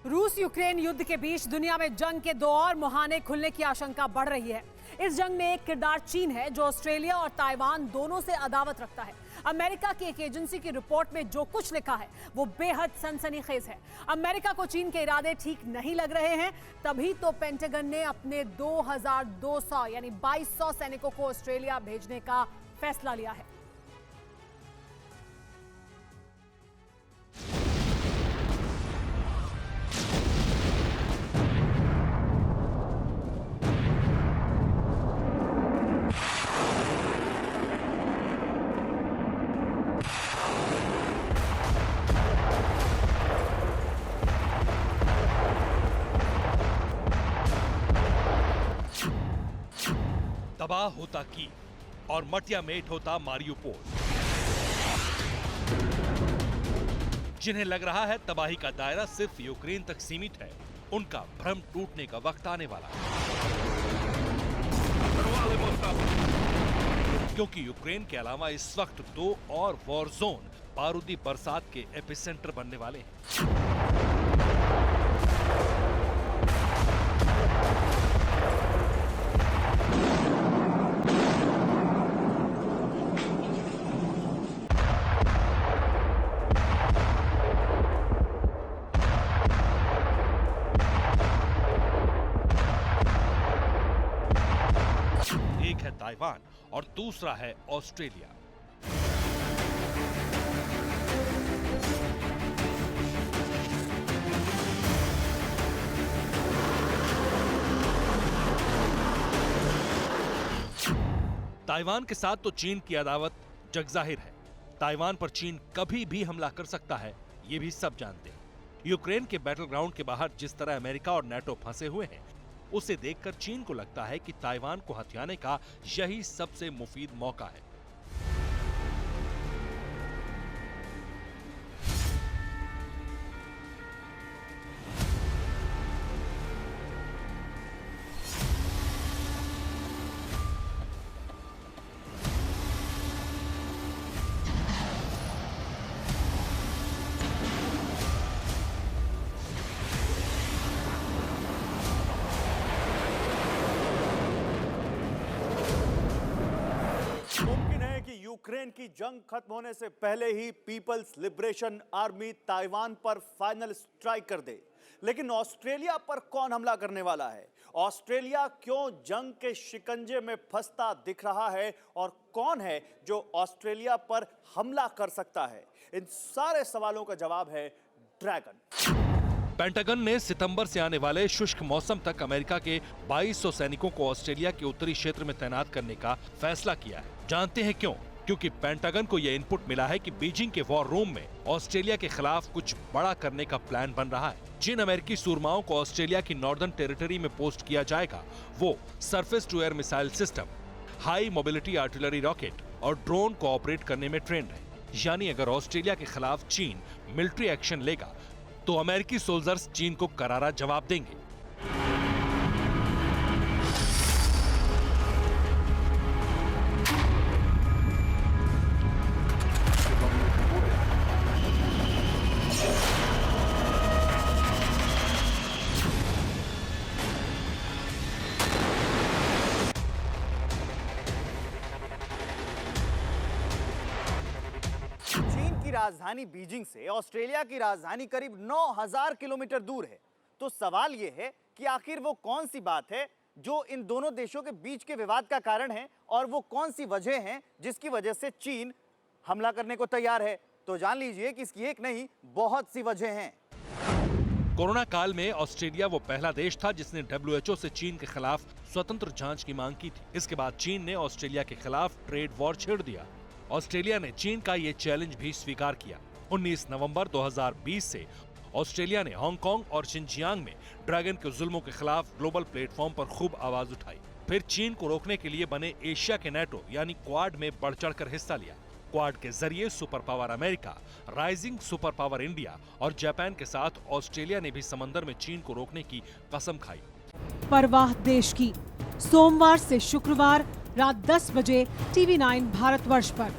रूस यूक्रेन युद्ध के बीच दुनिया में जंग के दो और मुहाने खुलने की आशंका बढ़ रही है। इस जंग में एक किरदार चीन है, जो ऑस्ट्रेलिया और ताइवान दोनों से अदावत रखता है। अमेरिका की एक एजेंसी की रिपोर्ट में जो कुछ लिखा है वो बेहद सनसनीखेज है। अमेरिका को चीन के इरादे ठीक नहीं लग रहे हैं, तभी तो पेंटागन ने अपने 2200 यानी 2200 सैनिकों को ऑस्ट्रेलिया भेजने का फैसला लिया है। तबाह होता की और मटिया मेट होता मारियुपोल। जिन्हें लग रहा है तबाही का दायरा सिर्फ यूक्रेन तक सीमित है, उनका भ्रम टूटने का वक्त आने वाला है। क्योंकि यूक्रेन के अलावा इस वक्त दो और वॉर जोन बारूदी बरसात के एपिसेंटर बनने वाले हैं। एक है ताइवान और दूसरा है ऑस्ट्रेलिया। ताइवान के साथ तो चीन की अदावत जगजाहिर है। ताइवान पर चीन कभी भी हमला कर सकता है, ये भी सब जानते हैं। यूक्रेन के बैटल ग्राउंड के बाहर जिस तरह अमेरिका और नाटो फंसे हुए हैं, उसे देखकर चीन को लगता है कि ताइवान को हथियाने का यही सबसे मुफीद मौका है। मुमकिन है कि यूक्रेन की जंग खत्म होने से पहले ही पीपल्स लिबरेशन आर्मी ताइवान पर फाइनल स्ट्राइक कर दे। लेकिन ऑस्ट्रेलिया पर कौन हमला करने वाला है? ऑस्ट्रेलिया क्यों जंग के शिकंजे में फंसता दिख रहा है? और कौन है जो ऑस्ट्रेलिया पर हमला कर सकता है? इन सारे सवालों का जवाब है ड्रैगन। पेंटागन ने सितंबर से आने वाले शुष्क मौसम तक अमेरिका के 2200 सैनिकों को ऑस्ट्रेलिया के उत्तरी क्षेत्र में तैनात करने का फैसला किया है। जानते हैं क्यों? क्योंकि पेंटागन को यह इनपुट मिला है कि बीजिंग के वॉर रूम में ऑस्ट्रेलिया के खिलाफ कुछ बड़ा करने का प्लान बन रहा है। जिन अमेरिकी सूरमाओं को ऑस्ट्रेलिया की नॉर्दर्न टेरिटरी में पोस्ट किया जाएगा, वो surface to air missile system, high mobility artillery rocket और ड्रोन को ऑपरेट करने में ट्रेंड है। यानी अगर ऑस्ट्रेलिया के खिलाफ चीन मिलिट्री एक्शन लेगा तो अमेरिकी सोल्जर्स चीन को करारा जवाब देंगे। राजधानी बीजिंग से ऑस्ट्रेलिया की राजधानी करीब 9000 किलोमीटर दूर है। तो सवाल यह है कि आखिर वो कौन सी बात है जो इन दोनों देशों के बीच के विवाद का कारण है, और वो कौन सी वजह है जिसकी वजह से चीन हमला करने को तैयार है? तो जान लीजिए कि इसकी एक नहीं, बहुत सी वजह हैं। कोरोना काल में ऑस्ट्रेलिया वो पहला देश था जिसने WHO से चीन के खिलाफ स्वतंत्र जांच की मांग की थी। इसके बाद चीन ने ऑस्ट्रेलिया के खिलाफ ट्रेड वॉर छेड़ दिया। ऑस्ट्रेलिया ने चीन का ये चैलेंज भी स्वीकार किया। 19 नवंबर 2020 से ऑस्ट्रेलिया ने हांगकांग और शिनजियांग में ड्रैगन के जुल्मों के खिलाफ ग्लोबल प्लेटफॉर्म पर खूब आवाज उठाई। फिर चीन को रोकने के लिए बने एशिया के नाटो यानी क्वाड में बढ़ चढ़कर हिस्सा लिया। क्वाड के जरिए super power America, rising super power India और जापान के साथ ऑस्ट्रेलिया ने भी समंदर में चीन को रोकने की कसम खाई। परवाह देश की, सोमवार से शुक्रवार रात 10 बजे TV9 भारतवर्ष पर।